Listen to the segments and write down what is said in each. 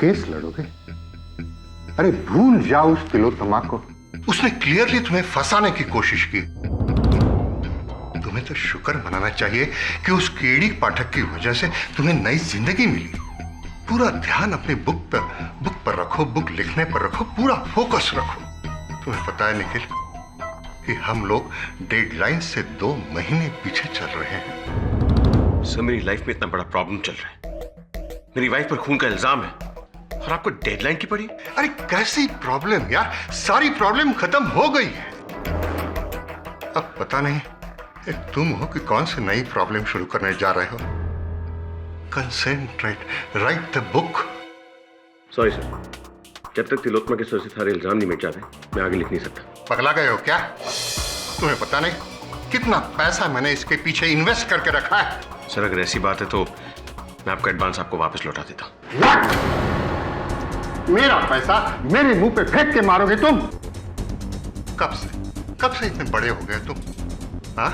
Case लड़ोगे? अरे भूल जाओ उस तिलोत्तमा को। उसने क्लियरली तुम्हें फंसाने की कोशिश की। तुम्हें तो शुक्र मनाना चाहिए कि उस केडी पाठक की वजह से तुम्हें नई जिंदगी मिली। पूरा ध्यान अपनी बुक पर रखो, बुक लिखने पर रखो, पूरा फोकस रखो। तुम्हें पता है निखिल कि हम लोग डेडलाइन से 2 महीने पीछे चल रहे हैं। सर, मेरी लाइफ में इतना बड़ा प्रॉब्लम चल रहा है। मेरी वाइफ पर खून का इल्जाम है और आपको डेडलाइन की पड़ी। अरे कैसी प्रॉब्लम यार, सारी प्रॉब्लम खत्म हो गई है। अब पता नहीं तुम हो कि कौन सी नई प्रॉब्लम शुरू करने जा रहे हो। Concentrate, right the book. Sorry sir, जब तक तिलोत्तमा के सर से सारे इल्जाम नहीं मिट जाते मैं आगे लिख नहीं सकता। पगला गए हो क्या? तुम्हें पता नहीं कितना पैसा मैंने इसके पीछे इन्वेस्ट करके रखा है। सर, अगर ऐसी बात है तो मैं आपका एडवांस आपको वापस लौटा देता हूं। मेरा पैसा मेरे मुंह पे फेंक के मारोगे तुम? कब से इतने बड़े हो गए तुम? हाँ,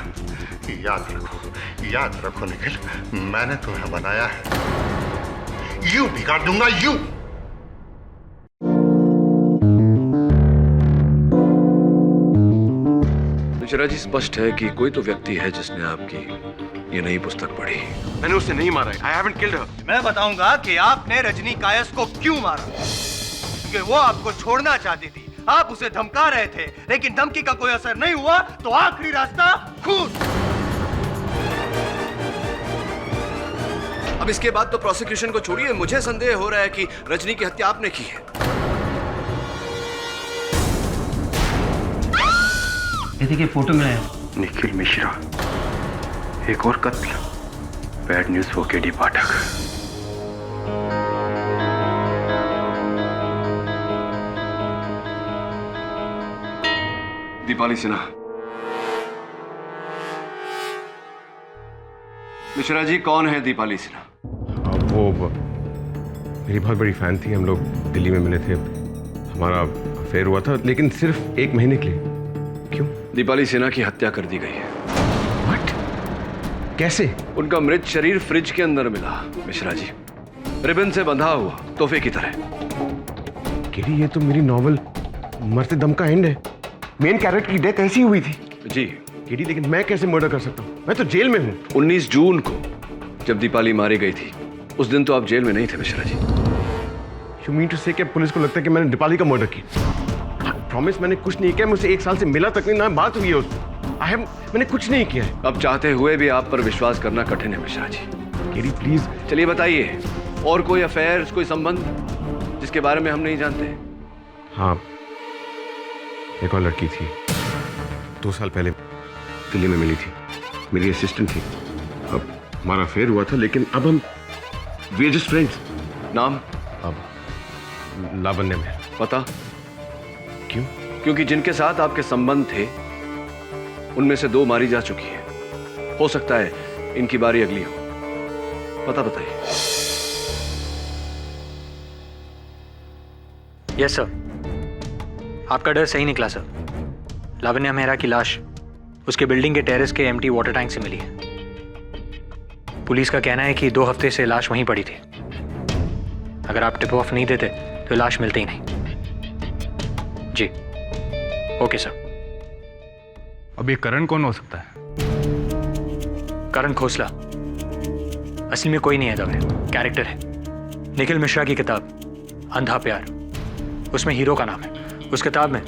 याद रखो निखिल, मैंने तुम्हें बनाया है। यूं बिगाड़ दूंगा, यूं। मिश्रा जी, स्पष्ट है कि कोई तो व्यक्ति है जिसने आपकी ये नई पुस्तक पढ़ी। मैंने उसे नहीं मारा है। I haven't killed her। मैं बताऊंगा कि आपने रजनी कायस को क्यों मारा। क्योंकि वो आपको छोड़ना चाहती थी, आप उसे धमका रहे थे, लेकिन धमकी का कोई असर नहीं हुआ, तो आखिरी रास्ता खून। अब इसके बाद तो प्रोसिक्यूशन को छोड़िए, मुझे संदेह हो रहा है कि रजनी की हत्या आपने की है। ये देखिए फोटो में है। निखिल मिश्रा, एक और कत्ल। बैड न्यूज फॉर केडी पाठक। दीपाली सिन्हा। मिश्रा जी, कौन है दीपाली सिन्हा? वो मेरी बहुत बड़ी फैन थी। हम लोग दिल्ली में मिले थे, हमारा अफेयर हुआ था, लेकिन सिर्फ 1 महीने के लिए। क्यों? दीपाली सिन्हा की हत्या कर दी गई है। What? कैसे? उनका मृत शरीर फ्रिज के अंदर मिला मिश्रा जी, रिबन से बंधा हुआ, तोहफे की तरह। केडी, ये तो मेरी नॉवल मरते दम का एंड है। मेन कैरेक्टर की डेथ ऐसी हुई थी। जी केडी, लेकिन मैं कैसे मर्डर कर सकता हूँ? मैं तो जेल में हूँ। 19 जून को जब दीपाली मारी गई थी, उस दिन तो आप जेल में नहीं थे Mishra ji. You mean to say कि पुलिस को लगता है कि मैंने दीपाली का मर्डर किया? प्रॉमिस, मैंने कुछ नहीं किया। मुझसे 1 साल से मिला तक नहीं, ना बात हुई है उससे। मैंने कुछ नहीं किया है। अब चाहते हुए भी आप पर विश्वास करना कठिन है मिश्रा जी। KD please. चलिए बताइए, और कोई अफेयर, कोई संबंध जिसके बारे में हम नहीं जानते? हाँ, एक और लड़की थी, 2 साल पहले दिल्ली में मिली थी, मेरी असिस्टेंट थी। अब हमारा अफेयर हुआ था, लेकिन अब हम वी आर जस्ट फ्रेंड्स। नाम? अब लावण्य में। पता? क्यों? क्योंकि जिनके साथ आपके संबंध थे उनमें से 2 मारी जा चुकी है। हो सकता है इनकी बारी अगली हो। पता बताइए। यस सर, आपका डर सही निकला सर। लावण्या मेहरा की लाश उसके बिल्डिंग के टेरेस के एम्प्टी वाटर टैंक से मिली है। पुलिस का कहना है कि 2 हफ्ते से लाश वहीं पड़ी थी। अगर आप टिप ऑफ नहीं देते तो लाश मिलती ही नहीं। जी ओके सर। अब ये करण कौन हो सकता है? करण खोसला असली में कोई नहीं है दवे, कैरेक्टर है। निखिल मिश्रा की किताब अंधा प्यार, उसमें हीरो का नाम है। उस किताब में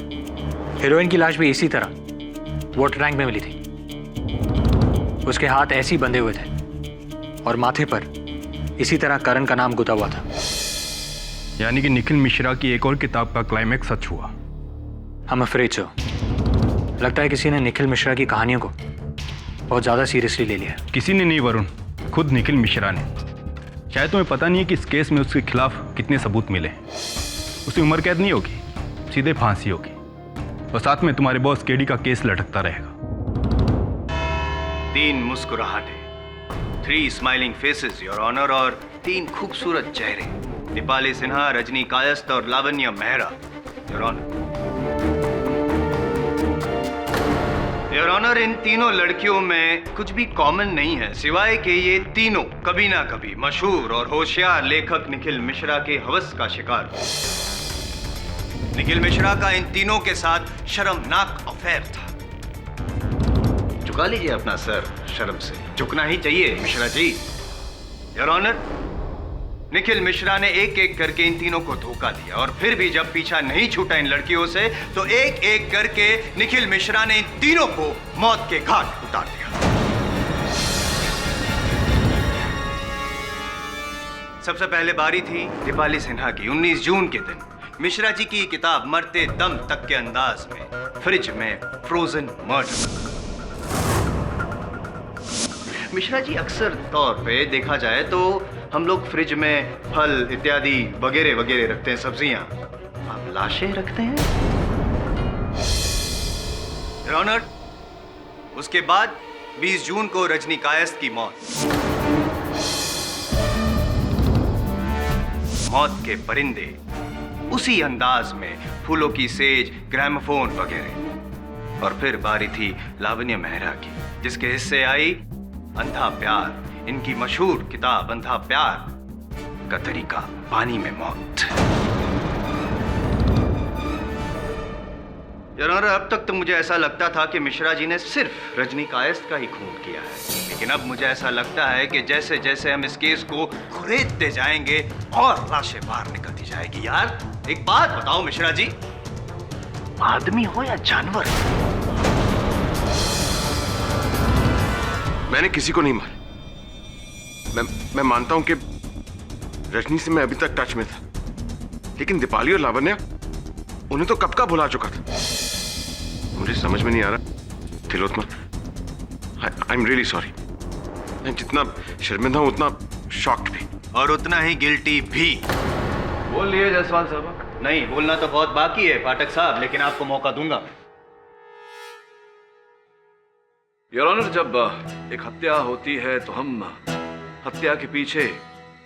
हीरोइन की लाश भी इसी तरह वाटर टैंक में मिली थी। उसके हाथ ऐसे ही बंधे हुए थे और माथे पर इसी तरह करण का नाम गुथा हुआ था। यानी कि निखिल मिश्रा की एक और किताब का क्लाइमैक्स सच हुआ। हम अफ्रेड सो, लगता है किसी ने निखिल मिश्रा की कहानियों को बहुत ज़्यादा सीरियसली ले लिया। किसी ने नहीं वरुण, खुद निखिल मिश्रा ने। शायद तुम्हें पता नहीं है कि इस केस में उसके खिलाफ कितने सबूत मिले। उसे उम्र कैद नहीं होगी, सीधे फांसी होगी, और साथ में तुम्हारे बॉस केडी का केस लटकता रहेगा। 3 मुस्कुराहटें, 3 स्माइलिंग फेसेस योर ऑनर, और 3 खूबसूरत चेहरे, दीपाली सिन्हा, रजनी कायस्थ और लावण्य मेहरा योर ऑनर। ये योर ऑनर, इन तीनों लड़कियों में कुछ भी कॉमन नहीं है सिवाय कि ये तीनों कभी ना कभी मशहूर और होशियार लेखक निखिल मिश्रा के हवस का शिकार हुए। निखिल मिश्रा का इन तीनों के साथ शर्मनाक अफेयर था। झुका लीजिए अपना सर शर्म से, झुकना ही चाहिए मिश्रा जी। योर ऑनर, निखिल मिश्रा ने एक एक करके इन तीनों को धोखा दिया और फिर भी जब पीछा नहीं छूटा इन लड़कियों से तो एक एक करके निखिल मिश्रा ने इन तीनों को मौत के घाट उतार दिया। सबसे पहले बारी थी दीपाली सिन्हा की। 19 जून के दिन मिश्रा जी की किताब मरते दम तक के अंदाज में फ्रिज में फ्रोजन मर्डर। मिश्रा जी अक्सर तौर पे देखा जाए तो हम लोग फ्रिज में फल इत्यादि वगैरह वगैरह रखते हैं, सब्जियां। आप लाशें रखते हैं योर ऑनर। उसके बाद 20 जून को रजनी कायस्थ की मौत के परिंदे उसी अंदाज में, फूलों की सेज, ग्रामोफोन वगैरह। और फिर बारी थी लावण्य मेहरा की, जिसके हिस्से आई अंधा प्यार। इनकी मशहूर किताब अंधा प्यार का तरीका, पानी में मौत। योर ऑनर, अब तक तो मुझे ऐसा लगता था कि मिश्रा जी ने सिर्फ रजनी कायस्थ का ही खून किया है, लेकिन अब मुझे ऐसा लगता है कि जैसे जैसे हम इस केस को खुरेदते जाएंगे और लाशें बाहर निकलती जाएगी। यार एक बात बताओ मिश्रा जी, आदमी हो या जानवर? मैंने किसी को नहीं मारा। मैं मानता हूं कि रजनी से मैं अभी तक टच में था, लेकिन दीपाली और लावण्या, उन्हें तो कब का भुला चुका था। मुझे समझ में नहीं आ रहा Tilottama, I am really sorry. मैं जितना शर्मिंदा हूं उतना शॉक्ड भी, और उतना ही गिल्टी भी। बोल लिए जायसवाल साहब? नहीं, बोलना तो बहुत बाकी है पाठक साहब, लेकिन आपको मौका दूंगा। योर ऑनर, जब एक हत्या होती है तो हम हत्या के पीछे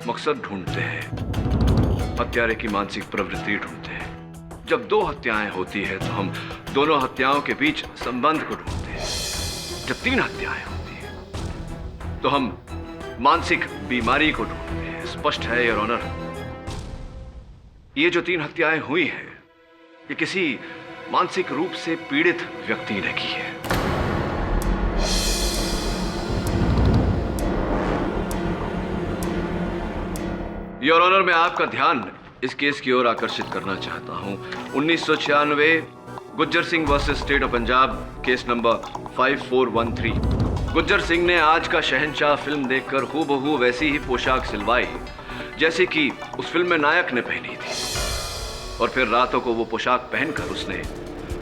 मकसद ढूंढते हैं, हत्यारे की मानसिक प्रवृत्ति ढूंढते हैं। जब दो हत्याएं होती है तो हम दोनों हत्याओं के बीच संबंध को ढूंढते हैं। जब 3 हत्याएं होती है तो हम मानसिक बीमारी को ढूंढते हैं। स्पष्ट है योर ऑनर, ये जो 3 हत्याएं हुई हैं, ये किसी मानसिक रूप से पीड़ित व्यक्ति ने की है। योर ऑनर, मैं आपका ध्यान इस केस की ओर आकर्षित करना चाहता हूं। 1996 Gujjar Singh versus state of Punjab, case number 5413। Gujjar Singh ने आज का शहंशाह फिल्म देखकर हूबहू वैसी ही पोशाक सिलवाई जैसी कि उस फिल्म में नायक ने पहनी थी, और फिर रातों को वो पोशाक पहनकर उसने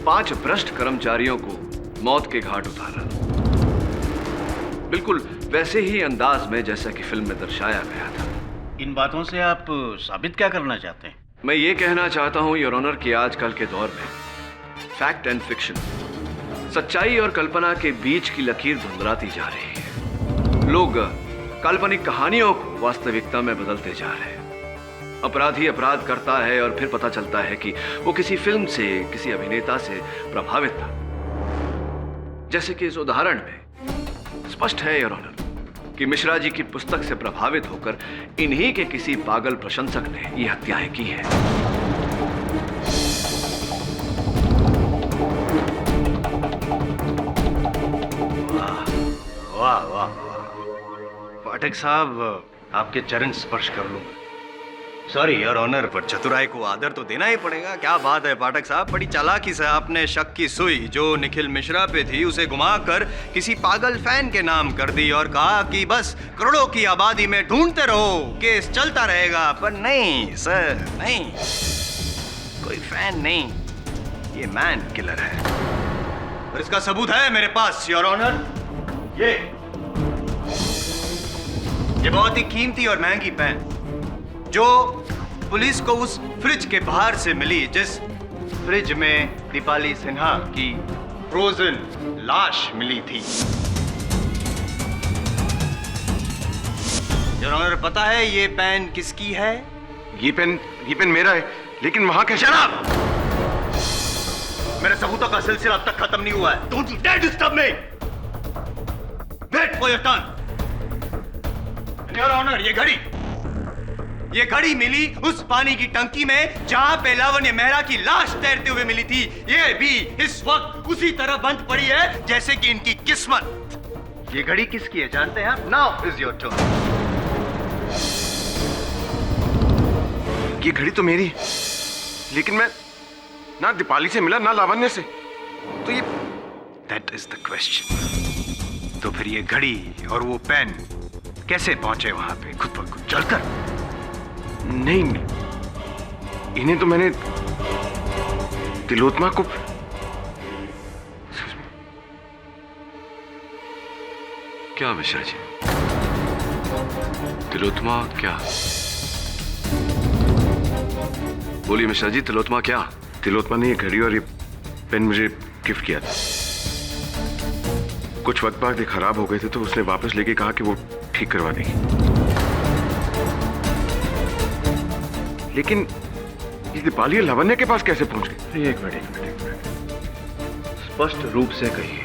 5 भ्रष्ट कर्मचारियों को मौत के घाट उतारा, बिल्कुल वैसे ही अंदाज में जैसा कि फिल्म में दर्शाया गया था। इन बातों से आप साबित क्या करना चाहते हैं? मैं ये कहना चाहता हूं योर ऑनर कि आजकल के दौर में फैक्ट एंड फिक्शन, सच्चाई और कल्पना के बीच की लकीर धुंधलाती जा रही है। लोग काल्पनिक कहानियों को वास्तविकता में बदलते जा रहे हैं। अपराधी अपराध करता है और फिर पता चलता है कि वो किसी फिल्म से, किसी अभिनेता से प्रभावित था। जैसे कि इस उदाहरण में स्पष्ट है योर ऑनर कि मिश्रा जी की पुस्तक से प्रभावित होकर इन्हीं के किसी पागल प्रशंसक ने ये हत्याएं की है। वाह वाह पाठक साहब, आपके चरण स्पर्श कर लूंगा। सॉरी योर ऑनर, पर चतुराई को आदर तो देना ही पड़ेगा। क्या बात है पाठक साहब, बड़ी चालाकी से आपने शक की सुई जो निखिल मिश्रा पे थी उसे घुमाकर किसी पागल फैन के नाम कर दी और कहा कि बस करोड़ों की आबादी में ढूंढते रहो, केस चलता रहेगा। पर नहीं सर, नहीं, कोई फैन नहीं, ये मैन किलर है। और इसका सबूत है मेरे पास योर ऑनर। ये बहुत ही कीमती और महंगी पेन जो पुलिस को उस फ्रिज के बाहर से मिली जिस फ्रिज में दीपाली सिन्हा की फ्रोजन लाश मिली थी। योर ऑनर, पता है ये पेन किसकी है? ये पेन मेरा है, लेकिन वहां कैसे? शराब! मेरे सबूतों का सिलसिला अब तक खत्म नहीं हुआ है। Don't you dare disturb me. Wait for your turn. Your honour, ये घड़ी मिली उस पानी की टंकी में जहां पे लावण्य मेहरा की लाश तैरते हुए मिली थी। ये भी इस वक्त उसी तरह बंद पड़ी है जैसे कि इनकी किस्मत। ये घड़ी किसकी है जानते हैं आप? Now is your turn. ये घड़ी तो मेरी, लेकिन मैं ना दीपाली से मिला ना लावण्य से, तो ये दैट इज द क्वेश्चन। तो फिर ये घड़ी और वो पेन कैसे पहुंचे वहां पे खुद ब खुद चलकर? नहीं, इन्हें तो मैंने तिलोत्मा को क्या मिश्रा जी? तिलोत्मा क्या? बोलिए मिश्रा जी, तिलोत्मा क्या? तिलोत्मा ने ये घड़ी और ये पेन मुझे गिफ्ट किया था। कुछ वक्त बाद ये खराब हो गए थे तो उसने वापस लेके कहा कि वो ठीक करवा देगी। लेकिन ये दीपाली और लावण्य के पास कैसे पहुंच गए? एक मिनट। स्पष्ट रूप से कहिए,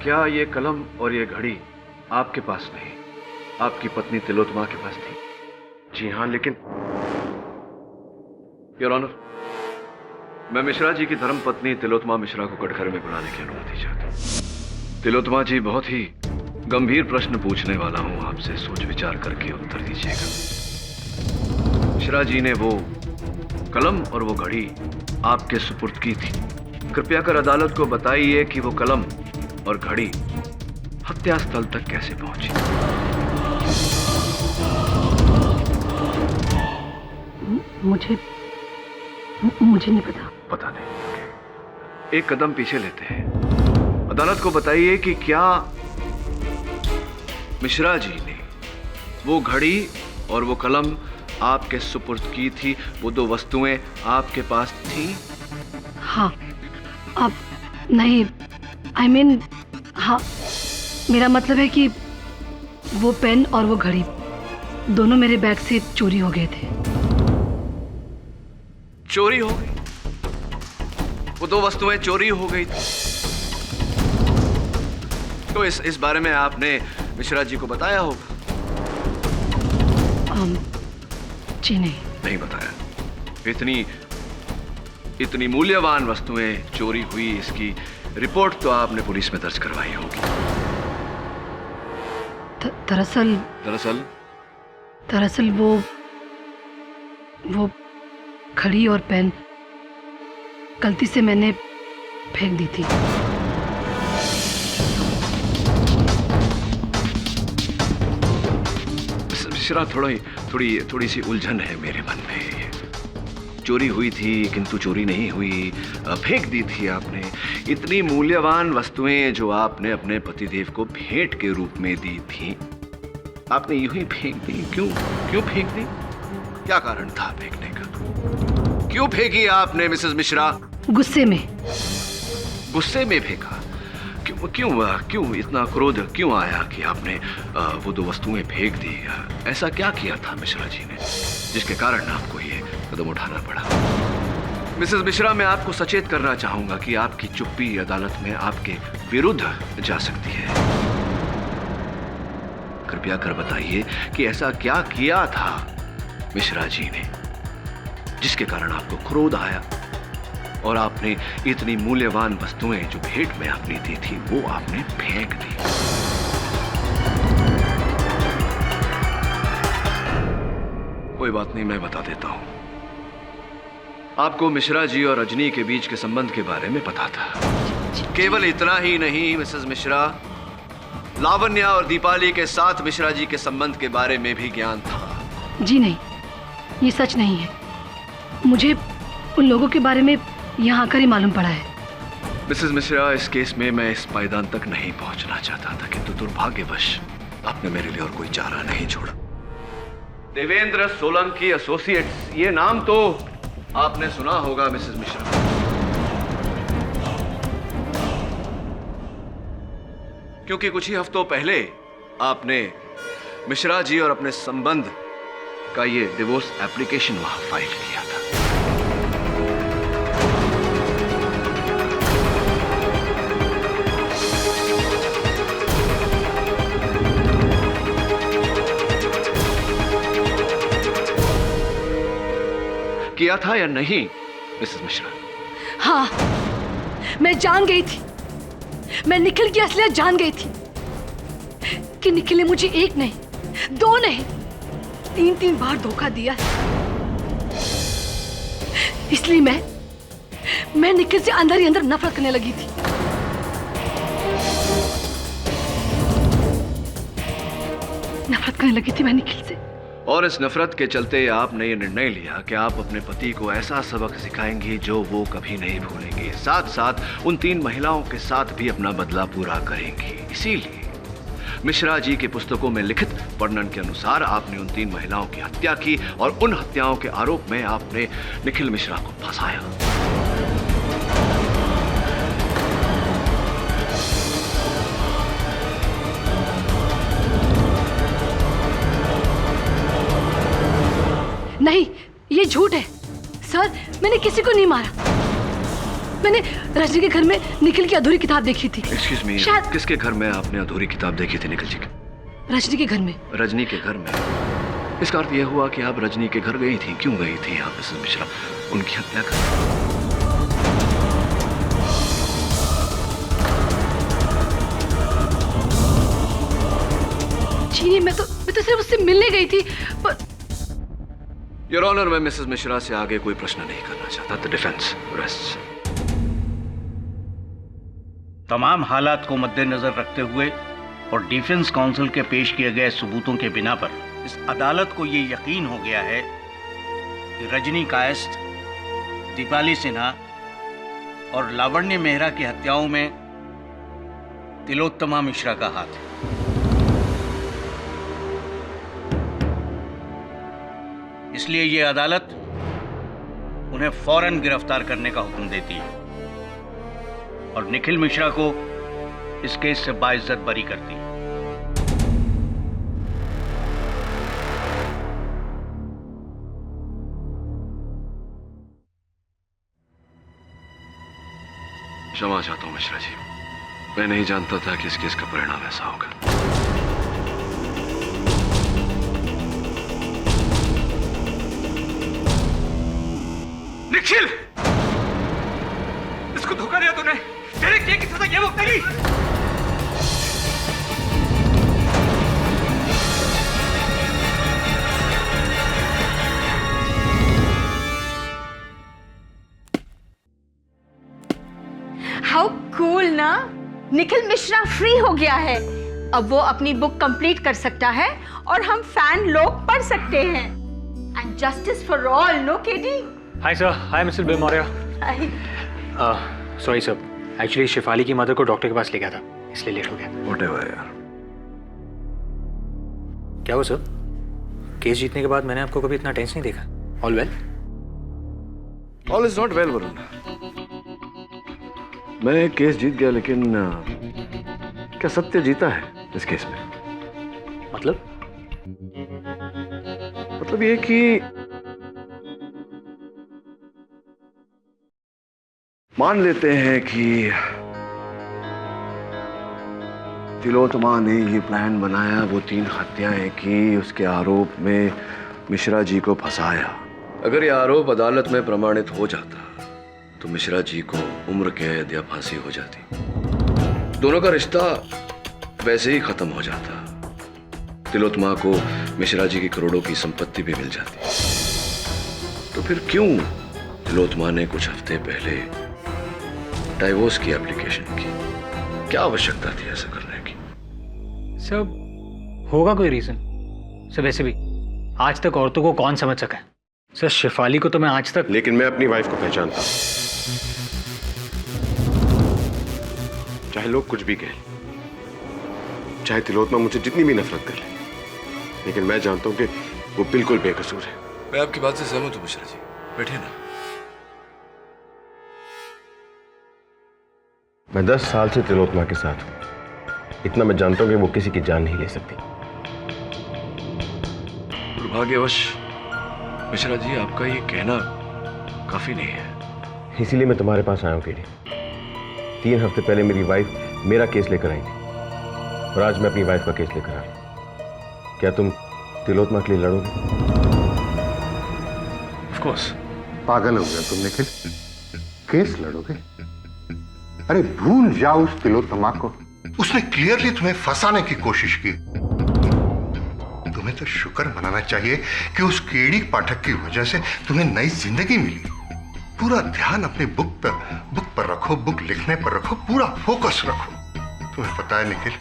क्या ये कलम और ये घड़ी आपके पास नहीं, आपकी पत्नी तिलोत्मा के पास थी? जी हाँ, लेकिन योर ऑनर, मैं मिश्रा जी की धर्म पत्नी तिलोत्मा मिश्रा को कटघरे में बुलाने की अनुमति चाहता हूं। तिलोत्मा जी, बहुत ही गंभीर प्रश्न पूछने वाला हूं आपसे, सोच विचार करके उत्तर दीजिएगा। मिश्रा जी ने वो कलम और वो घड़ी आपके सुपुर्द की थी। कृपया कर अदालत को बताइए कि वो कलम और घड़ी हत्या स्थल तक कैसे पहुंची। मुझे नहीं पता। पता नहीं। एक कदम पीछे लेते हैं। अदालत को बताइए कि क्या मिश्रा जी ने वो घड़ी और वो कलम आपके सुपुर्द की थी? वो दो वस्तुएं आपके पास थी? हाँ। अब नहीं, I mean, हाँ, मेरा मतलब है कि वो पेन और वो घड़ी दोनों मेरे बैग से चोरी हो गए थे। चोरी हो गई? वो दो वस्तुएं चोरी हो गई थी? तो इस बारे में आपने मिश्रा जी को बताया होगा? जी नहीं बताया। इतनी मूल्यवान वस्तुएं चोरी हुई, इसकी रिपोर्ट तो आपने पुलिस में दर्ज करवाई होगी। दरअसल वो घड़ी और पेन गलती से मैंने फेंक दी थी। मिश्रा, थोड़ी सी उलझन है मेरे मन में। चोरी हुई थी किंतु चोरी नहीं हुई, फेंक दी थी आपने। इतनी मूल्यवान वस्तुएं जो आपने अपने पतिदेव को भेंट के रूप में दी थी, आपने यूं ही फेंक दी। क्यों फेंक दी? क्या कारण था फेंकने का? क्यों फेंकी आपने मिसेस मिश्रा? गुस्से में फेंका। क्यों इतना क्रोध क्यों आया कि आपने वो दो वस्तुएं फेंक दी? ऐसा क्या किया था मिश्रा जी ने जिसके कारण आपको ये कदम उठाना पड़ा? मिसेस मिश्रा, मैं आपको सचेत करना चाहूंगा कि आपकी चुप्पी अदालत में आपके विरुद्ध जा सकती है। कृपया कर बताइए कि ऐसा क्या किया था मिश्रा जी ने जिसके कारण आपको क्रोध आया और आपने इतनी मूल्यवान वस्तुएं जो भेंट में आपने दी थी वो आपने फेंक दी। कोई बात नहीं, मैं बता देता हूं। आपको मिश्रा जी और रजनी के बीच के संबंध के बारे में पता था। केवल इतना ही नहीं मिसेस मिश्रा, लावण्य और दीपाली के साथ मिश्रा जी के संबंध के बारे में भी ज्ञान था। जी नहीं, ये सच नहीं है। मुझे उन लोगों के बारे में यहाँ आकर ही मालूम पड़ा है। मिसेस मिश्रा, इस केस में मैं इस पायदान तक नहीं पहुंचना चाहता था, किंतु दुर्भाग्यवश आपने मेरे लिए और कोई चारा नहीं छोड़ा। देवेंद्र सोलंकी एसोसिएट्स, ये नाम तो आपने सुना होगा मिसेस मिश्रा। क्योंकि कुछ ही हफ्तों पहले आपने मिश्रा जी और अपने संबंध का ये डिवोर्स एप्लीकेशन वहां फाइल किया था। किया था या नहीं मिसेस मिश्रा? हाँ, मैं जान गई थी, मैं निखिल की असलियत जान गई थी कि निखिल ने मुझे एक नहीं, दो नहीं, तीन बार धोखा दिया। इसलिए मैं निखिल से अंदर ही अंदर नफरत करने लगी थी। नफरत करने लगी थी मैं निखिल से। और इस नफरत के चलते आपने ये निर्णय लिया कि आप अपने पति को ऐसा सबक सिखाएंगी जो वो कभी नहीं भूलेंगे, साथ साथ उन 3 महिलाओं के साथ भी अपना बदला पूरा करेंगी। इसीलिए मिश्रा जी की पुस्तकों में लिखित वर्णन के अनुसार आपने उन 3 महिलाओं की हत्या की और उन हत्याओं के आरोप में आपने निखिल मिश्रा को फंसाया। नहीं, ये झूठ है सर, मैंने किसी को नहीं मारा। मैंने रजनी के घर में निखिल की अधूरी किताब देखी थी। एक्सक्यूज मी, शायद किसके घर में आपने अधूरी किताब देखी थी निखिल जी के? रजनी के घर में। रजनी के घर में? इसका अर्थ यह हुआ कि आप रजनी के घर गई थी। क्यों गई थी आप मिसेस मिश्रा उनकी हत्या कर? जी मैं तो सिर्फ उससे मिलने गई थी। पर योर ऑनर, मैं मिसेस मिश्रा से आगे कोई प्रश्न नहीं करना चाहता। The defence rests. तमाम हालात को मद्देनजर रखते हुए और डिफेंस काउंसिल के पेश किए गए सबूतों के बिना पर इस अदालत को ये यकीन हो गया है कि रजनी कायस्थ, दीपाली सिन्हा और लावण्य मेहरा की हत्याओं में तिलोत्तमा मिश्रा का हाथ है। इसलिए ये अदालत उन्हें फौरन गिरफ्तार करने का हुक्म देती है और निखिल मिश्रा को इस केस से बाइज्जत बरी करती है। क्षमा चाहता हूं मिश्रा जी, मैं नहीं जानता था कि इस केस का परिणाम ऐसा होगा। निखिल, इसको धोखा दिया तूने। तेरे किए की सजा ये वो तेरी। हाउ कूल ना, निखिल मिश्रा फ्री हो गया है। अब वो अपनी बुक कंप्लीट कर सकता है और हम फैन लोग पढ़ सकते हैं। And justice for all, no KD? Hi sir, hi mister Bill Maurya. Sorry sir, actually Shifali की मदर को डॉक्टर के पास ले गया था, इसलिए लेट हो गया। व्हाटएवर यार। क्या हुआ सर? केस जीतने के बाद मैंने आपको कभी इतना टेंस नहीं देखा। All well? All is not well Varun. मैं केस जीत गया, लेकिन क्या सत्य जीता है इस केस में? मतलब ये कि मान लेते हैं कि तिलोत्तमा ने ये प्लान बनाया, वो 3 हत्याएं की, उसके आरोप में मिश्रा जी को फंसाया। अगर ये आरोप अदालत में प्रमाणित हो जाता तो मिश्रा जी को उम्र कैद या फांसी हो जाती। दोनों का रिश्ता वैसे ही खत्म हो जाता। तिलोत्तमा को मिश्रा जी की करोड़ों की संपत्ति भी मिल जाती। तो फिर क्यों तिलोत्तमा ने कुछ हफ्ते पहले डाइवोर्स की एप्लीकेशन की? क्या आवश्यकता थी ऐसा करने की? सर होगा कोई रीजन। सर वैसे भी आज तक औरतों को कौन समझ सका है? सर शिफाली को तो मैं आज तक। लेकिन मैं अपनी वाइफ को पहचानता हूं, चाहे लोग कुछ भी कहें, चाहे तिलोत्तमा मुझे जितनी भी नफरत कर ले, लेकिन मैं जानता हूं कि वो बिल्कुल बेकसूर है। मैं आपकी बात से सहमत हूं मिश्रा जी, बैठिए ना। मैं 10 साल से तिलोत्तमा के साथ हूं, इतना मैं जानता हूं कि वो किसी की जान नहीं ले सकती। दुर्भाग्यवश मिश्रा जी, आपका ये कहना काफी नहीं है। इसीलिए मैं तुम्हारे पास आया हूं केडी। 3 हफ्ते पहले मेरी वाइफ मेरा केस लेकर आई थी और आज मैं अपनी वाइफ का केस लेकर आ रहा हूं। क्या तुम तिलोत्तमा के लिए लड़ोगे? ऑफ कोर्स, पागल हो गया तुम निखिल? केस लड़ोगे? अरे भूल जाओ उस तिलोत्तमा को। उसने क्लियरली तुम्हें फंसाने की कोशिश की। तुम्हें तो शुक्र मनाना चाहिए कि उस केडी पाठक की वजह से तुम्हें नई जिंदगी मिली। पूरा ध्यान अपनी बुक पर रखो, बुक लिखने पर रखो, पूरा फोकस रखो। तुम्हें पता है निखिल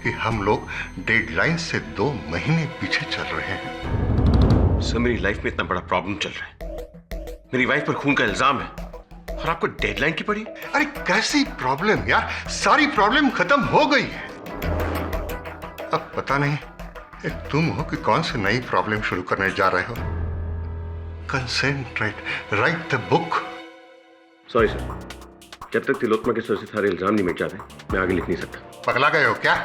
कि हम लोग डेडलाइन से 2 महीने पीछे चल रहे हैं। सर, मेरी लाइफ में इतना बड़ा प्रॉब्लम चल रहा है। मेरी वाइफ पर खून का इल्जाम है और आपको डेडलाइन की पड़ी। अरे कैसी प्रॉब्लम यार, सारी प्रॉब्लम खत्म हो गई है। अब पता नहीं तुम हो कि कौन सी नई प्रॉब्लम शुरू करने जा रहे हो। Concentrate, right the book. Sorry sir, जब तक तिलोत्तमा के सर से सारे इल्जाम नहीं मिट जाते मैं आगे लिख नहीं सकता। पगला गए हो क्या?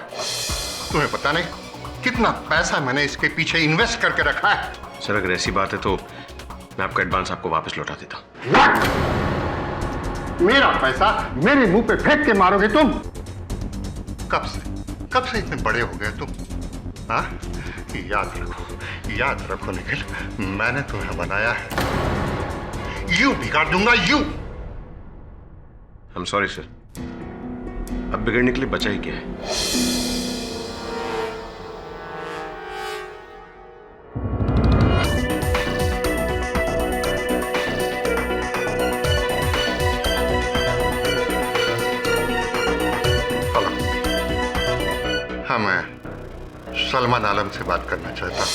तुम्हें पता नहीं कितना पैसा मैंने इसके पीछे इन्वेस्ट करके रखा है। सर, अगर ऐसी बात है तो मैं आपका एडवांस आपको वापस लौटा देता हूं। What? मेरा पैसा मेरे मुंह पे फेंक के मारोगे तुम? कब से इतने बड़े हो गए तुम? हाँ, याद रखो निखिल, मैंने तुम्हें बनाया है। यू बिगाड़ दूंगा, यू। I'm sorry सर, अब बिगड़ने के लिए बचा ही क्या है। हाँ, मैं सलमान आलम से बात करना चाहता हूँ।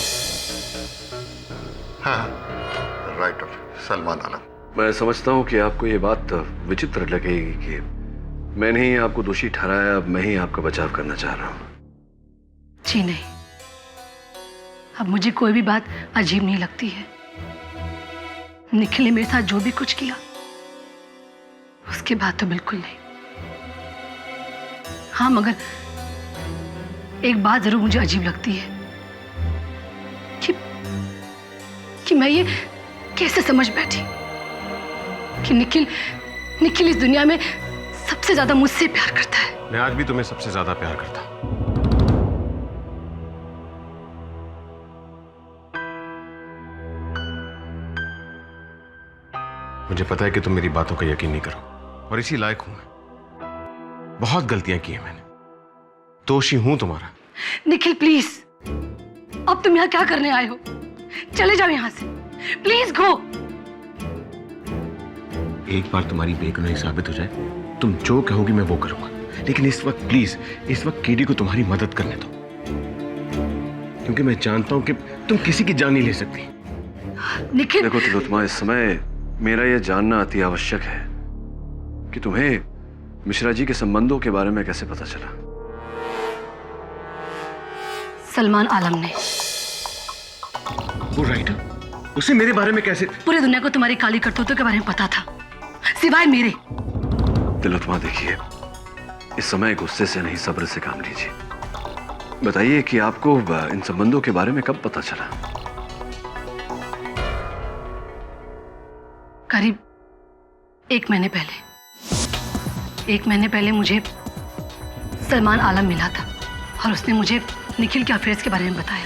हाँ, राइट ऑफ सलमान आलम। मैं समझता हूं कि आपको ये बात विचित्र लगेगी कि मैंने ही आपको दोषी ठहराया, अब मैं ही आपका बचाव करना चाह रहा हूं। जी नहीं, अब मुझे कोई भी बात अजीब नहीं लगती है। निखिल ने मेरे साथ जो भी कुछ किया उसके बाद तो बिल्कुल नहीं। हाँ, मगर एक बात जरूर मुझे अजीब लगती है कि मैं ये कैसे समझ बैठी कि निखिल इस दुनिया में सबसे ज्यादा मुझसे प्यार करता है। मैं आज भी तुम्हें सबसे ज्यादा प्यार करता हूं। मुझे पता है कि तुम मेरी बातों का यकीन नहीं करो और इसी लायक हूं मैं। बहुत गलतियां की हैं मैंने, दोषी हूं तुम्हारा। निखिल प्लीज, अब तुम यहाँ क्या करने आए हो? चले जाओ यहाँ से, प्लीज गो। एक बार तुम्हारी बेगुनाही साबित हो जाए, तुम जो कहोगी मैं वो करूंगा, लेकिन इस वक्त प्लीज, इस वक्त केडी को तुम्हारी मदद करने दो, क्योंकि मैं जानता हूं कि तुम किसी की जान नहीं ले सकती। निखिल देखो तिलोत्तमा, इस समय मेरा यह जानना अति आवश्यक है कि तुम्हें मिश्रा जी के संबंधों के बारे में कैसे पता चला। सलमान आलम ने। वो राइटर, उसे मेरे बारे में कैसे? पूरी दुनिया को तुम्हारी काली करतूतों के बारे में पता था, सिवाय मेरे। तिलोत्तमा देखिए, इस समय गुस्से से नहीं सब्र से काम लीजिए। बताइए कि आपको इन संबंधों के बारे में कब पता चला? करीब 1 महीने पहले। 1 महीने पहले मुझे सलमान आलम मिला था और उसने मुझे निखिल के अफेयर्स के बारे में बताया।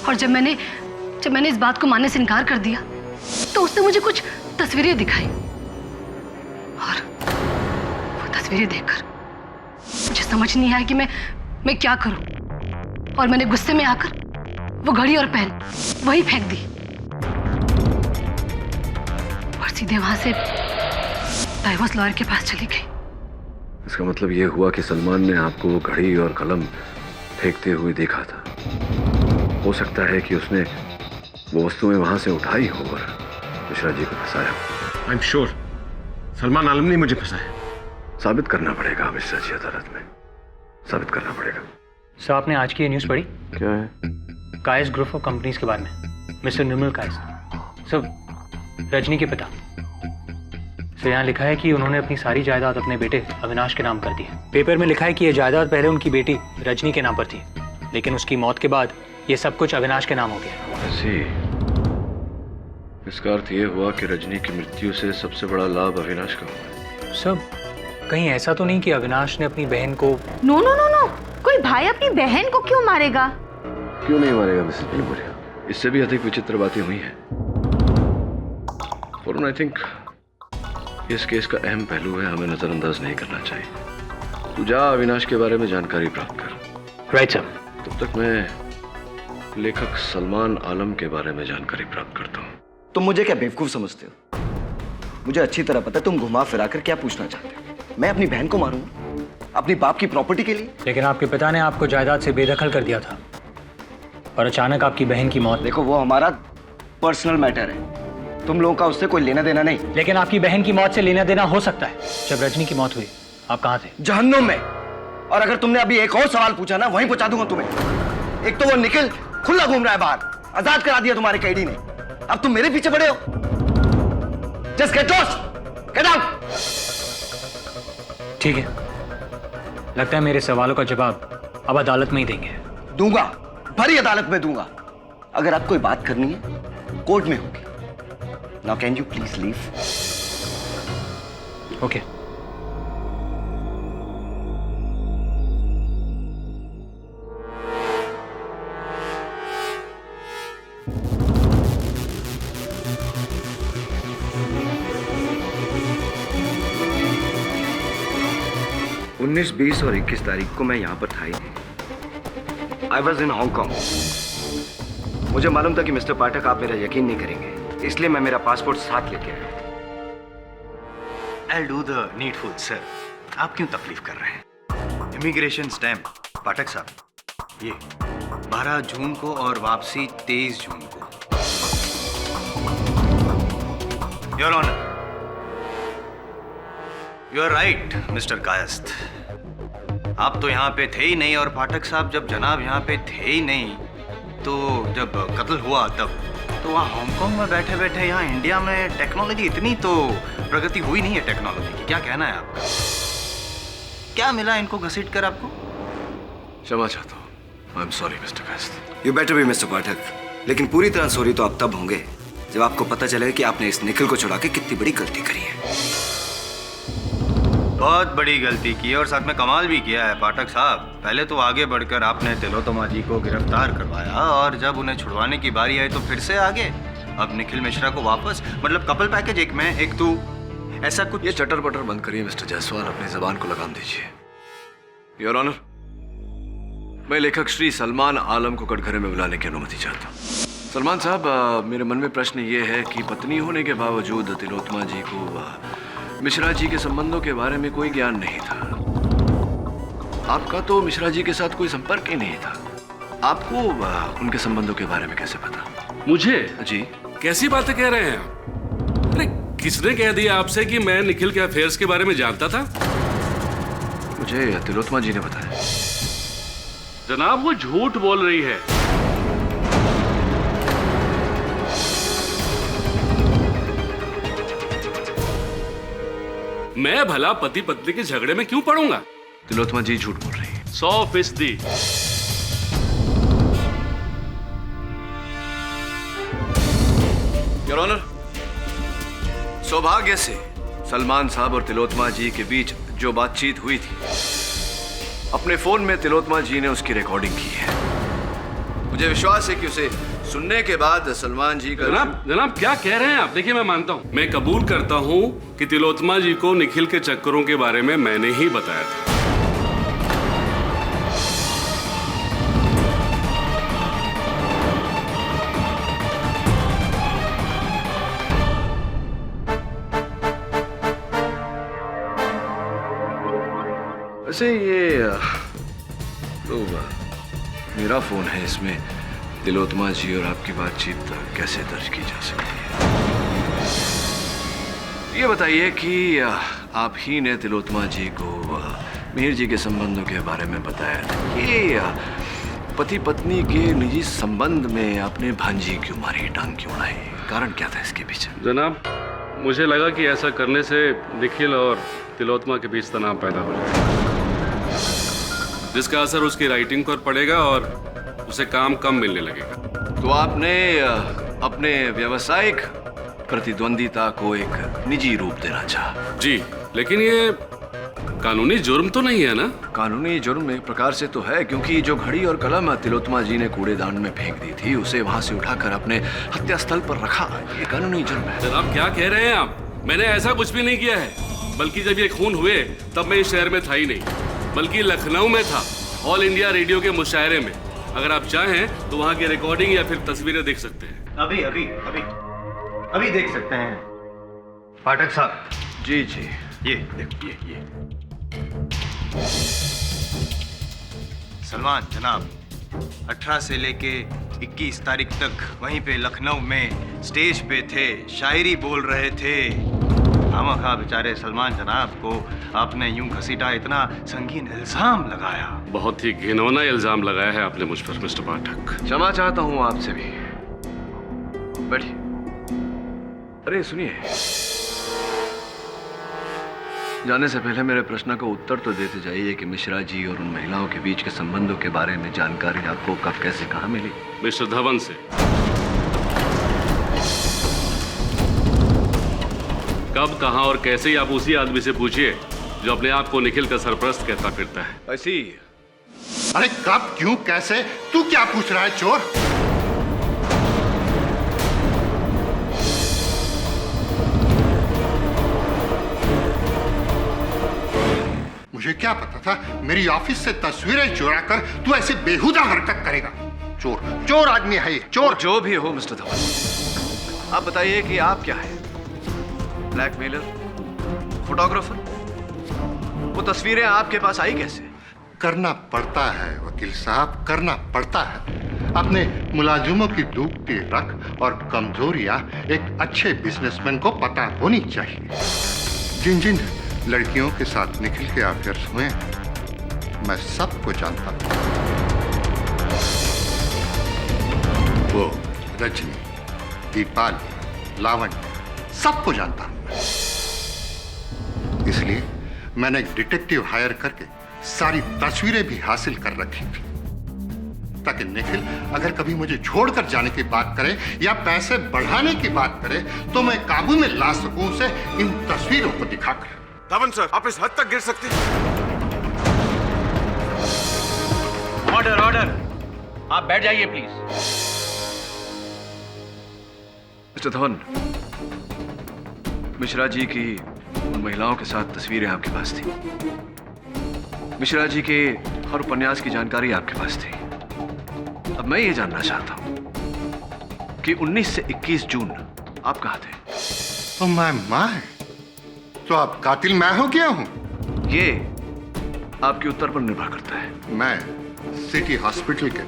और जब मैंने इस बात को मानने से इनकार कर दिया तो उसने मुझे कुछ तस्वीरें दिखाई और वो तस्वीरें देखकर मुझे समझ नहीं आया कि मैं क्या करूं। और मैंने गुस्से में आकर वो घड़ी और पेन वहीं फेंक दी और सीधे वहां से डाइवोर्स लॉयर के पास चली गई। इसका मतलब ये हुआ कि सलमान ने आपको वो घड़ी और कलम फेंकते हुए देखा था। हो सकता है कि उसने वो वस्तुएं वहां से उठाई हो और मिश्रा जी को फंसाया। आई एम श्योर सलमान आलम ने मुझे फंसाया। साबित करना पड़ेगा मिश्रा जी, अदालत में साबित करना पड़ेगा। सर, आपने आज की ये न्यूज़ पढ़ी? क्या है? कायस ग्रुप ऑफ कंपनीज के बारे में। मिस्टर निर्मल कायस, सर, रजनी के पिता। सर, यहाँ लिखा है कि उन्होंने अपनी सारी जायदाद अपने बेटे अविनाश के नाम कर दी है। पेपर में लिखा है कि यह जायदाद पहले उनकी बेटी रजनी के नाम पर थी, लेकिन उसकी मौत के बाद ये सब कुछ अविनाश के नाम हो गया। ऐसी, इसका अर्थ ये हुआ कि रजनी की मृत्यु से सबसे बड़ा लाभ अविनाश का हुआ। सब कहीं ऐसा तो नहीं कि अविनाश ने अपनी बहन को? नो नो नो नो, कोई भाई अपनी बहन को क्यों मारेगा? क्यों नहीं मारेगा मिसेस बेलमुरिया? इससे भी अधिक विचित्र बातें हुई हैं। वरुण, आई थिंक इस केस का अहम पहलू है, हमें नजरअंदाज नहीं करना चाहिए। तू जा अविनाश के बारे में जानकारी प्राप्त कर। Right sir. तब तक मैं लेखक सलमान आलम के बारे में जानकारी प्राप्त करता हूँ। तुम मुझे क्या बेवकूफ समझते हो? मुझे अच्छी तरह पता है तुम घुमा फिरा कर क्या पूछना चाहते हो। मैं अपनी बहन को मारूंगा अपनी बाप की प्रॉपर्टी के लिए? लेकिन आपके पिता ने आपको जायदाद से बेदखल कर दिया था और अचानक आपकी बहन की मौत। देखो, वो हमारा पर्सनल मैटर है, तुम लोगों का उससे कोई लेना देना नहीं। लेकिन आपकी बहन की मौत से लेना देना हो सकता है। जब रजनी की मौत हुई आप कहाँ थे? जहन्नुम में। और अगर तुमने अभी एक और सवाल पूछा ना, वहीं पहुंचा दूंगा तुम्हें। एक तो वो निखिल खुला घूम रहा है बाहर, आजाद करा दिया तुम्हारे कैडी ने, अब तुम मेरे पीछे पड़े हो। Just get lost, get out. ठीक है, लगता है मेरे सवालों का जवाब अब अदालत में ही देंगे। दूंगा, भरी अदालत में दूंगा। अगर आपको कोई बात करनी है कोर्ट में होगी। Now can you please leave? Okay. उन्नीस, 20 और 21 तारीख को मैं यहां पर था ही नहीं। I was in Hong Kong. मुझे मालूम था कि मिस्टर पाठक आप मेरा यकीन नहीं करेंगे, इसलिए मैं मेरा पासपोर्ट साथ लेके आया। I'll do the needful, sir. आप क्यों तकलीफ कर रहे हैं? इमिग्रेशन स्टैम्प पाठक साहब, ये 12 जून को और वापसी 23 जून को। Your honour, you are right mister Kayasth. आप तो यहाँ पे थे ही नहीं, और पाठक साहब जब जनाब यहाँ पे थे ही नहीं तो जब कत्ल हुआ तब तो वहाँ हांगकांग में बैठे बैठे यहाँ इंडिया में टेक्नोलॉजी इतनी तो प्रगति हुई नहीं है टेक्नोलॉजी की। क्या कहना है आपका? क्या मिला इनको घसीट कर आपको? क्षमा चाहता हूँ। I am sorry mister Kayastha. You better be mister Pathak, लेकिन पूरी तरह सॉरी तो आप तब होंगे जब आपको पता चले कि आपने इस निखिल को छुड़ा के कितनी बड़ी गलती करी है। बहुत बड़ी गलती की और साथ में कमाल भी किया है पाठक साहब। पहले तो आगे बढ़कर आपने तिलोत्तमा जी को गिरफ्तार करवाया, और जब उन्हें छुड़वाने की बारी आई तो फिर से आगे। अब निखिल मिश्रा को वापस, मतलब कपल पैकेज, एक मैं एक तू, ऐसा कुछ। ये चटर पटर बंद करिए मिस्टर जायसवाल, अपनी जबान को लगाम दीजिए। योर ऑनर, मैं लेखक श्री सलमान आलम को कटघरे में बुलाने की अनुमति चाहता हूँ। सलमान साहब, मेरे मन में प्रश्न ये है कि पत्नी होने के बावजूद तिलोत्तमा जी को मिश्रा जी के संबंधों के बारे में कोई ज्ञान नहीं था। आपका तो मिश्रा जी के साथ कोई संपर्क ही नहीं था, आपको उनके संबंधों के बारे में कैसे पता? मुझे? जी। कैसी बातें कह रहे हैं आप? अरे किसने कह दिया आपसे कि मैं निखिल के अफेयर्स के बारे में जानता था? मुझे तिलोत्तमा जी ने बताया। जनाब, वो झूठ बोल रही है। मैं भला पति पत्नी के झगड़े में क्यों पड़ूंगा? तिलोत्तमा जी झूठ बोल रही है। 100%। योर ऑनर, सौभाग्य से सलमान साहब और तिलोत्तमा जी के बीच जो बातचीत हुई थी, अपने फोन में तिलोत्तमा जी ने उसकी रिकॉर्डिंग की है। मुझे विश्वास है कि उसे सुनने के बाद सलमान जी का। जनाब क्या कह रहे हैं आप? देखिए, मैं मानता हूं, मैं कबूल करता हूं कि तिलोत्तमा जी को निखिल के चक्करों के बारे में मैंने ही बताया था। वैसे ये तो मेरा फोन है, इसमें तिलोत्तमा जी और आपकी बातचीत कैसे दर्ज की जा सकती है? ये बताइए कि आप ही ने तिलोत्तमा जी को मिहिर जी के संबंधों के बारे में बताया था। ये पति पत्नी के निजी संबंध में आपने भांजी क्यों मारी, टांग क्यों उड़ाई? कारण क्या था इसके पीछे? जनाब, मुझे लगा कि ऐसा करने से निखिल और तिलोत्तमा के बीच तनाव पैदा हो जाएगा, जिसका असर उसकी राइटिंग पर पड़ेगा और उसे काम कम मिलने लगेगा। तो आपने अपने व्यावसायिक प्रतिद्वंदिता को एक निजी रूप देना चाहा? जी, लेकिन ये कानूनी जुर्म तो नहीं है ना? कानूनी जुर्म एक प्रकार से तो है, क्योंकि जो घड़ी और कलम तिलोत्तमा जी ने कूड़ेदान में फेंक दी थी उसे वहां से उठाकर अपने हत्या स्थल पर रखा। ये कानूनी जुर्म है। जनाब क्या कह रहे हैं आप? मैंने ऐसा कुछ भी नहीं किया है। बल्कि जब ये खून हुए तब मैं इस शहर में था ही नहीं, बल्कि लखनऊ में था, ऑल इंडिया रेडियो के मुशायरे में। अगर आप चाहें तो वहाँ की रिकॉर्डिंग या फिर तस्वीरें देख सकते हैं। अभी देख सकते हैं पाठक साहब। जी जी, ये देखो, ये सलमान जनाब 18 से लेके 21 तारीख तक वहीं पे लखनऊ में स्टेज पे थे, शायरी बोल रहे थे। खामखा बेचारे सलमान जनाब को आपने यूं घसीटा, इतना संगीन इल्जाम लगाया। बहुत ही घिनौना इल्जाम लगाया है आपने मुझ पर मिस्टर पाठक। क्षमा चाहता हूँ आपसे भी। बैठिए। अरे सुनिए, जाने से पहले मेरे प्रश्न का उत्तर तो देते जाइए कि मिश्रा जी और उन महिलाओं के बीच के संबंधों के बारे में जानकारी आपको कब कैसे कहाँ मिली? मिस्टर धवन से। कब, कहाँ और कैसे, आप उसी आदमी से पूछिए जो अपने आप को निखिल का सरपरस्त कहता फिरता है। ऐसी। अरे कब, क्यों, कैसे? तू क्या पूछ रहा है चोर? मुझे क्या पता था मेरी ऑफिस से तस्वीरें चुरा कर तू ऐसे बेहुदा हरकत करेगा। चोर, चोर आदमी है ये, चोर। जो भी हो मिस्टर धवन, आप बताइए कि आप क्या है? Blackmailer, photographer? वो तस्वीरें आपके पास आई कैसे? करना पड़ता है वकील साहब, करना पड़ता है। अपने मुलाजिमों की डूबती रख और कमजोरियां एक अच्छे बिजनेसमैन को पता होनी चाहिए। जिन जिन लड़कियों के साथ निखिल के अफेयर्स हुए मैं सबको जानता हूं। वो रजनी, दीपाली, लावण्य, सबको जानता हूं। इसलिए मैंने एक डिटेक्टिव हायर करके सारी तस्वीरें भी हासिल कर रखी थी, ताकि निखिल अगर कभी मुझे छोड़कर जाने की बात करे या पैसे बढ़ाने की बात करे तो मैं काबू में ला सकूं उसे इन तस्वीरों को दिखाकर। धवन सर, आप इस हद तक गिर सकते हैं? Order, order. आप बैठ जाइए प्लीज। मिस्टर धवन, मिश्रा जी की उन महिलाओं के साथ तस्वीरें आपके पास थी। मिश्रा जी के हर उपन्यास की जानकारी आपके पास थी। अब मैं ये जानना चाहता हूं कि 19 से 21 जून आप कहां थे? तो मैं तो आप कातिल मैं हो गया हूं? ये आपके उत्तर पर निर्भर करता है। मैं सिटी हॉस्पिटल के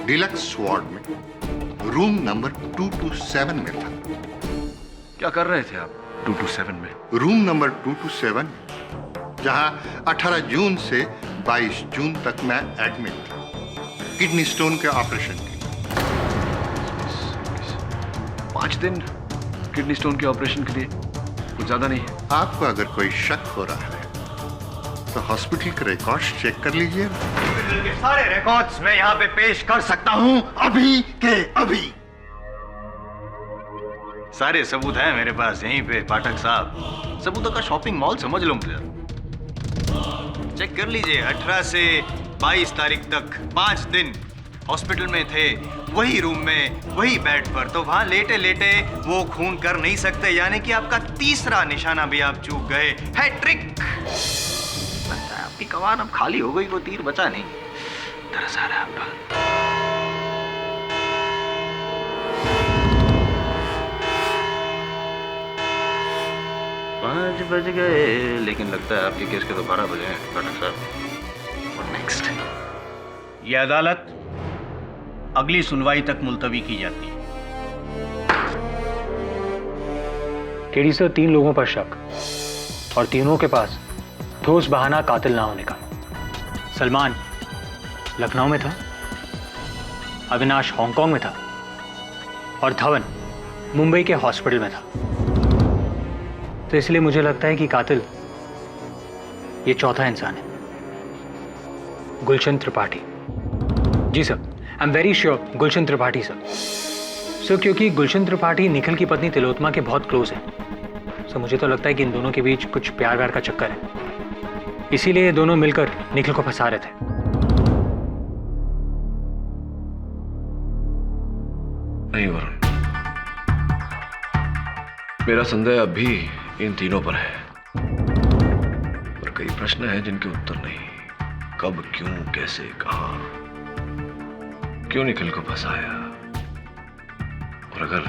डिलक्स वार्ड में रूम नंबर 227 में था। क्या कर रहे थे आप 227 में? रूम नंबर 227, जहां 18 जून से 22 जून तक मैं एडमिट था, किडनी स्टोन के ऑपरेशन की। 5 दिन किडनी स्टोन के ऑपरेशन के लिए कुछ ज्यादा नहीं है। आपको अगर कोई शक हो रहा है तो हॉस्पिटल के रिकॉर्ड्स चेक कर लीजिए। हॉस्पिटल के सारे रिकॉर्ड्स मैं यहाँ पे पेश कर सकता हूँ, अभी के अभी। सारे सबूत हैं मेरे पास यहीं पे पाठक साहब। सबूतों का शॉपिंग मॉल समझ लो मुझे। चेक कर लीजिए, 18 से 22 तारीख तक 5 दिन हॉस्पिटल में थे, वही रूम में, वही बेड पर। तो वहां लेटे लेटे वो खून कर नहीं सकते, यानी कि आपका तीसरा निशाना भी आप चूक गए। हैट्रिक। लगता है आपकी कमान अब खाली हो गई, वो तीर बचा नहीं। तरस आ रहा है आपका। 5 बज गए, लेकिन लगता है आपके केस के तो 12 बजे हैं पाठक साहब। और नेक्स्ट यह अदालत अगली सुनवाई तक मुलतवी की जाती है। केडी सर, 3 लोगों पर शक और तीनों के पास ठोस बहाना कातिल ना होने का। सलमान लखनऊ में था, अविनाश हांगकांग में था और धवन मुंबई के हॉस्पिटल में था। तो इसलिए मुझे लगता है कि कातिल ये चौथा इंसान है, गुलशन त्रिपाठी। जी sir, I am very sure, Gulshan Tripathi sir. क्योंकि गुलशन त्रिपाठी निखिल की पत्नी तिलोत्तमा के बहुत क्लोज है। मुझे तो लगता है कि इन दोनों के बीच कुछ प्यार व्यार का चक्कर है। इसीलिए ये दोनों मिलकर निखिल को फंसा रहे थे। नहीं वरुण, मेरा संदेह अब भी इन तीनों पर है, पर कई प्रश्न हैं जिनके उत्तर नहीं। कब, क्यों, कैसे, कहां, क्यों निखिल को फंसाया? और अगर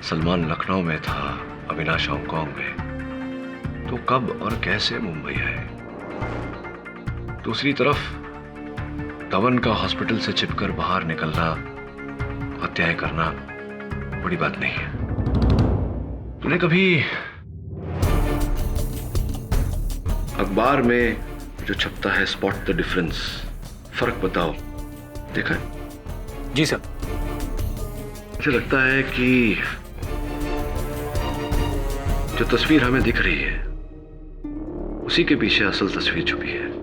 सलमान लखनऊ में था, अविनाश हांगकांग में, तो कब और कैसे मुंबई आए? दूसरी तरफ धवन का हॉस्पिटल से छिपकर बाहर निकलना, हत्याएं करना बड़ी बात नहीं है। तूने कभी अखबार में जो छपता है स्पॉट द डिफरेंस, फर्क बताओ, देखा है? जी सर। मुझे लगता है कि जो तस्वीर हमें दिख रही है उसी के पीछे असल तस्वीर छुपी है।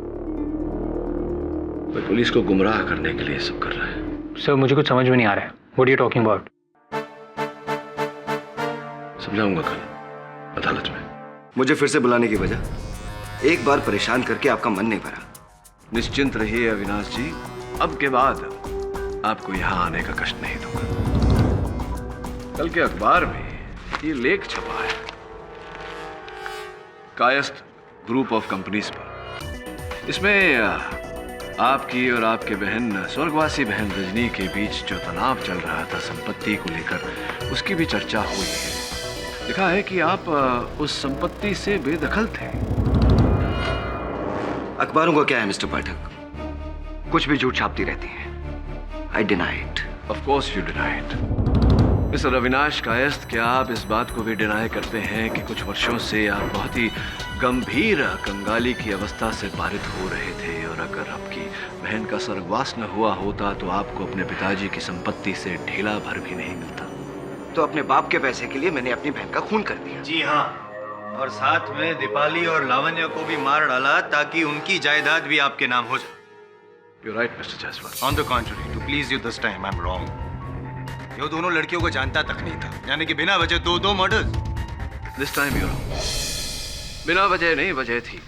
कोई पुलिस को गुमराह करने के लिए सब कर रहा है। सर मुझे कुछ समझ में नहीं आ रहा है। What are you talking about? समझाऊंगा कल अदालत में। मुझे फिर से बुलाने की वजह? एक बार परेशान करके आपका मन नहीं भरा? निश्चिंत रहिए अविनाश जी, अब के बाद आपको यहां आने का कष्ट नहीं दूंगा। कल के अखबार में ये लेख छपा है कायस्थ ग्रुप ऑफ कंपनीज पर। इसमें आपकी और आपके बहन, स्वर्गवासी बहन रजनी के बीच जो तनाव चल रहा था संपत्ति को लेकर, उसकी भी चर्चा हुई है। लिखा है कि आप उस संपत्ति से बेदखल थे। अखबारों को क्या है मिस्टर पाठक, कुछ भी झूठ छापती रहती हैं। I deny it. Of course you deny it. Mister Avinash Kayastha, क्या आप इस बात को भी डिनाई करते हैं कि कुछ वर्षों से आप बहुत ही गंभीर कंगाली की अवस्था से पारित हो रहे थे, और अगर आपकी बहन का स्वर्गवास न हुआ होता तो आपको अपने पिताजी की संपत्ति से ढेला भर भी नहीं मिलता? तो अपने बाप के पैसे के लिए मैंने अपनी बहन का खून कर दिया। जी हाँ, और साथ में दीपाली और लावण्य को भी मार डाला ताकि उनकी जायदाद भी आपके नाम हो जाए। You're right, Mr. Jaiswal. On the contrary, to please you this time, I'm wrong. ये दोनों लड़कियों को जानता तक नहीं था, यानी कि बिना वजह दो murders. This time you're wrong. बिना वजह नहीं, वजह थी।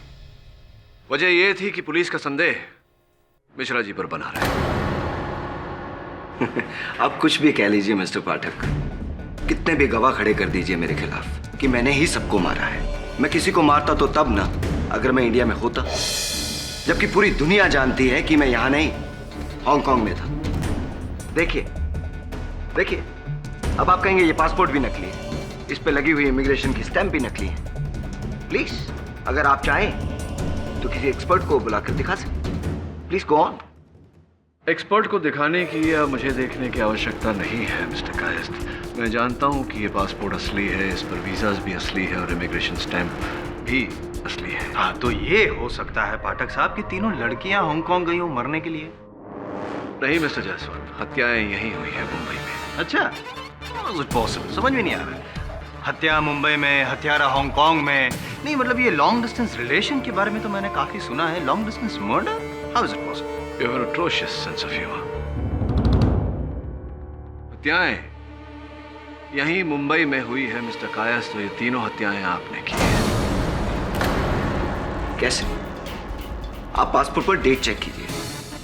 वजह ये थी कि पुलिस का संदेह मिश्रा जी पर बना रहा है। आप कुछ भी कह लीजिए मिस्टर पाठक, कितने भी गवाह खड़े कर दीजिए मेरे खिलाफ कि मैंने ही सबको मारा है। मैं किसी को मारता तो तब ना, अगर मैं इंडिया में होता, जबकि पूरी दुनिया जानती है कि मैं यहां नहीं, हांगकांग में था। देखिए देखिए, अब आप कहेंगे ये पासपोर्ट भी नकली है, इस पे लगी हुई इमिग्रेशन की स्टैंप भी नकली है। प्लीज, अगर आप चाहें तो किसी एक्सपर्ट को बुलाकर दिखा सकते। Please go on. एक्सपर्ट को दिखाने की या मुझे देखने की आवश्यकता नहीं है मिस्टर कायस्थ। मैं जानता हूं कि ये पासपोर्ट असली है, इस पर वीजाज भी असली है और इमिग्रेशन स्टैंप भी असली है। हाँ, तो ये हो सकता है पाठक साहब कि तीनों लड़कियां हांगकांग गई हो मरने के लिए। नहीं मिस्टर जायसवाल, हत्याएं यहीं हुई है, मुंबई में। अच्छा, पॉसिबल, समझ में नहीं आ रहा है। हत्या मुंबई में, हत्यारा हांगकांग में। नहीं मतलब ये लॉन्ग डिस्टेंस रिलेशन के बारे में तो मैंने काफी सुना है। Long distance murder, how is it possible? You have an atrocious sense of humour. हत्याएं यहीं मुंबई में हुई है मिस्टर कायस्थ, तो ये तीनों हत्याएं आपने की है। कैसे? आप पासपोर्ट पर डेट चेक कीजिए,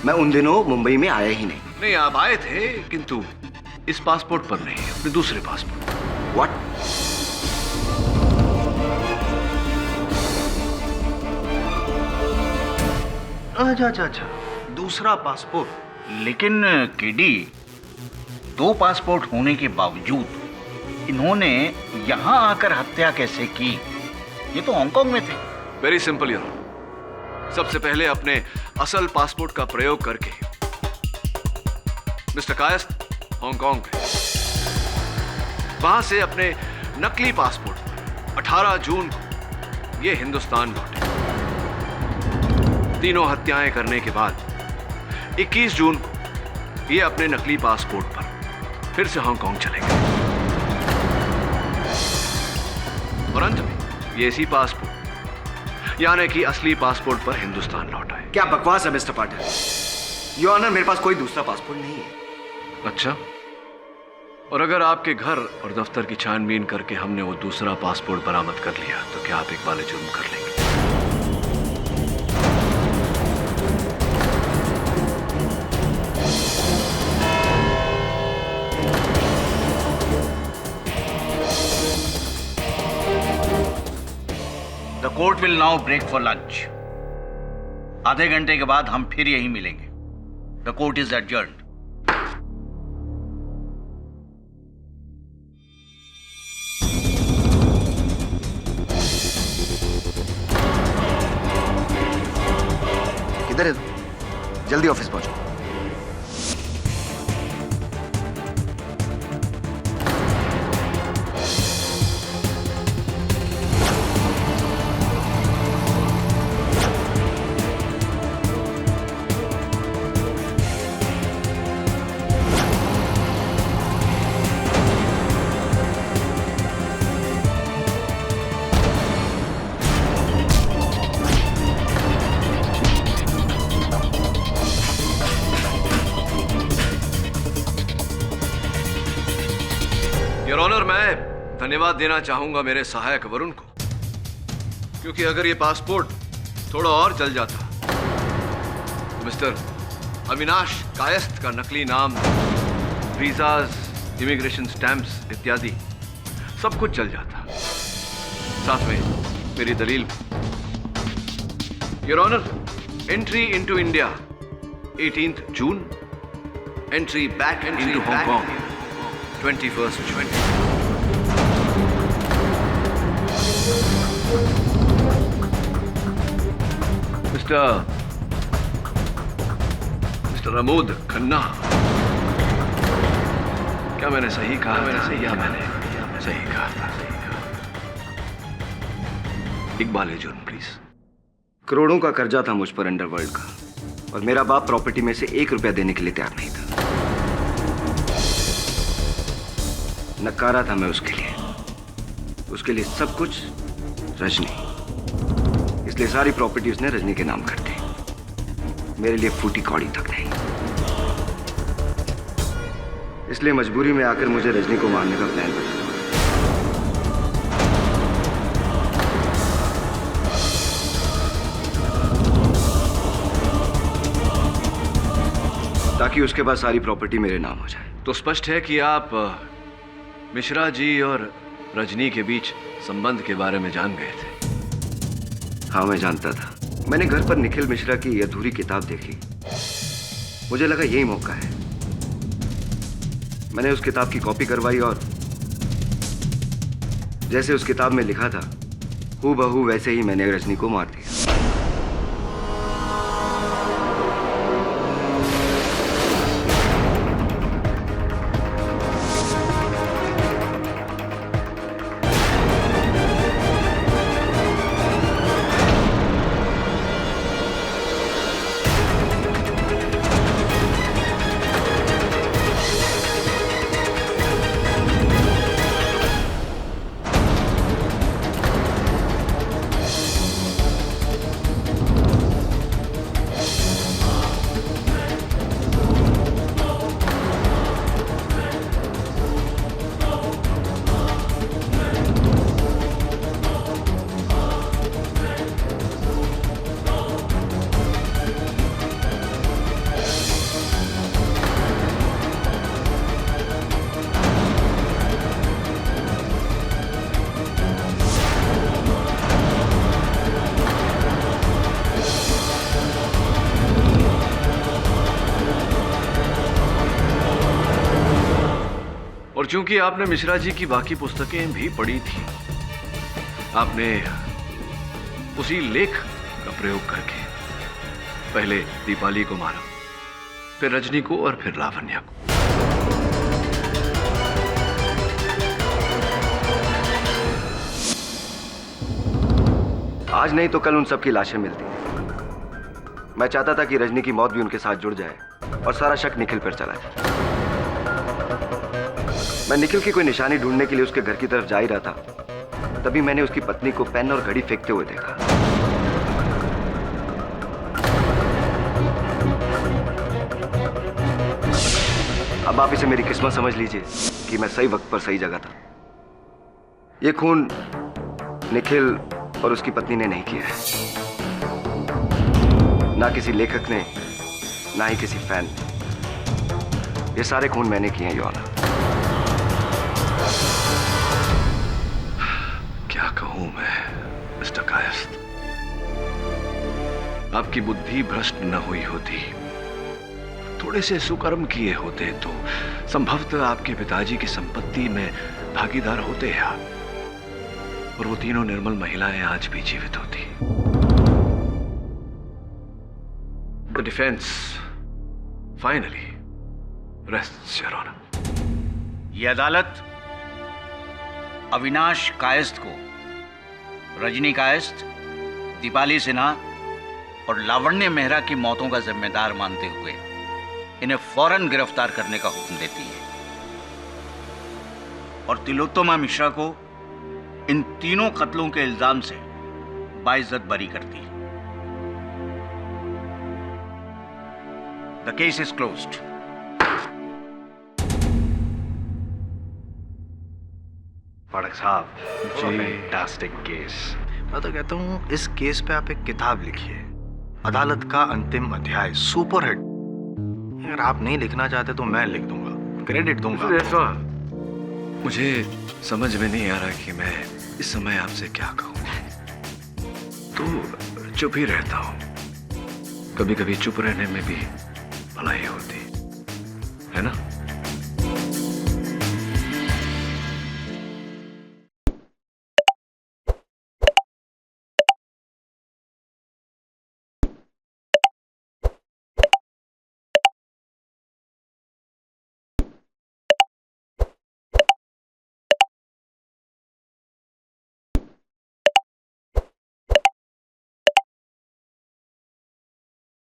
मैं उन दिनों मुंबई में आया ही नहीं। नहीं, आप आए थे, किंतु इस पासपोर्ट पर नहीं, अपने दूसरे पासपोर्ट पर। व्हाट? अच्छा, दूसरा पासपोर्ट। लेकिन केडी, 2 पासपोर्ट होने के बावजूद इन्होंने यहां आकर हत्या कैसे की? ये तो हांगकांग में थे। Very simple your honour. सबसे पहले अपने असल पासपोर्ट का प्रयोग करके मिस्टर कायस्थ हांगकांग गए, वहां से अपने नकली पासपोर्ट पर 18 जून को ये हिंदुस्तान लौटे। तीनों हत्याएं करने के बाद 21 जून को ये अपने नकली पासपोर्ट पर फिर से हांगकांग चले गए, और अंत में ये इसी पासपोर्ट यानी कि असली पासपोर्ट पर हिंदुस्तान लौट आए। क्या बकवास है मिस्टर पाठक? योर ऑनर, मेरे पास कोई दूसरा पासपोर्ट नहीं है। अच्छा, और अगर आपके घर और दफ्तर की छानबीन करके हमने वो दूसरा पासपोर्ट बरामद कर लिया तो क्या आप इकबाल जुर्म कर लेंगे? Court will now break for lunch. आधे घंटे के बाद हम फिर यहीं मिलेंगे। The court is adjourned. किधर है तू? जल्दी ऑफिस पहुंचो। योर ऑनर, मैं धन्यवाद देना चाहूंगा मेरे सहायक वरुण को, क्योंकि अगर ये पासपोर्ट थोड़ा और चल जाता तो मिस्टर अविनाश कायस्थ का नकली नाम, वीजाज, इमिग्रेशन स्टैंप्स इत्यादि सब कुछ चल जाता, साथ में मेरी दलील। Your honour, entry into India 18th June, entry back into Hong Kong 21st June. Mister Amod Khanna, क्या मैंने सही कहा? मैंने सही कहा। इकबाल जुर्म प्लीज। करोड़ों का कर्जा था मुझ पर अंडरवर्ल्ड का, और मेरा बाप प्रॉपर्टी में से 1 रुपया देने के लिए तैयार नहीं था। नकारा था मैं उसके लिए सब कुछ रजनी। इसलिए सारी प्रॉपर्टी उसने रजनी के नाम कर दी, मेरे लिए फूटी कौड़ी तक नहीं। इसलिए मजबूरी में आकर मुझे रजनी को मारने का प्लान बना, ताकि उसके बाद सारी प्रॉपर्टी मेरे नाम हो जाए। तो स्पष्ट है कि आप मिश्रा जी और रजनी के बीच संबंध के बारे में जान गए थे। हाँ, मैं जानता था। मैंने घर पर निखिल मिश्रा की अधूरी किताब देखी, मुझे लगा यही मौका है। मैंने उस किताब की कॉपी करवाई और जैसे उस किताब में लिखा था हूबहू वैसे ही मैंने रजनी को मार दिया। और चूंकि आपने मिश्रा जी की बाकी पुस्तकें भी पढ़ी थी, आपने उसी लेख का प्रयोग करके पहले दीपाली को मारा, फिर रजनी को और फिर लावण्या को। आज नहीं तो कल उन सबकी लाशें मिलती हैं। मैं चाहता था कि रजनी की मौत भी उनके साथ जुड़ जाए और सारा शक निखिल पर चला जाए। मैं निखिल की कोई निशानी ढूंढने के लिए उसके घर की तरफ जा ही रहा था, तभी मैंने उसकी पत्नी को पेन और घड़ी फेंकते हुए देखा। अब आप इसे मेरी किस्मत समझ लीजिए कि मैं सही वक्त पर सही जगह था। यह खून निखिल और उसकी पत्नी ने नहीं किया है, ना किसी लेखक ने, ना ही किसी फैन ने। ये सारे खून मैंने किए हैं योना। क्या कहूं मैं, मिस्टर कायस्थ, आपकी बुद्धि भ्रष्ट न हुई होती, थोड़े से सुकर्म किए होते तो संभवतः आपके पिताजी की संपत्ति में भागीदार होते हैं और वो तीनों निर्मल महिलाएं आज भी जीवित होती। The defence finally rests your honour. ये अदालत अविनाश कायस्थ को रजनी कायस्थ, दीपाली सिन्हा और लावण्य मेहरा की मौतों का जिम्मेदार मानते हुए इन्हें फौरन गिरफ्तार करने का हुक्म देती है और तिलोत्तमा मिश्रा को इन तीनों कत्लों के इल्जाम से बाइज्जत बरी करती है। The case is closed. Pathak साहब, फैंटास्टिक केस। मैं तो कहता हूँ इस केस पे आप एक किताब लिखिए, अदालत का अंतिम अध्याय, सुपर हिट। अगर आप नहीं लिखना चाहते तो मैं लिख दूंगा, क्रेडिट दूंगा। मुझे समझ में नहीं आ रहा कि मैं इस समय आपसे क्या कहूँ, तो चुप ही रहता हूँ। कभी कभी चुप रहने में भी भलाई होती है ना?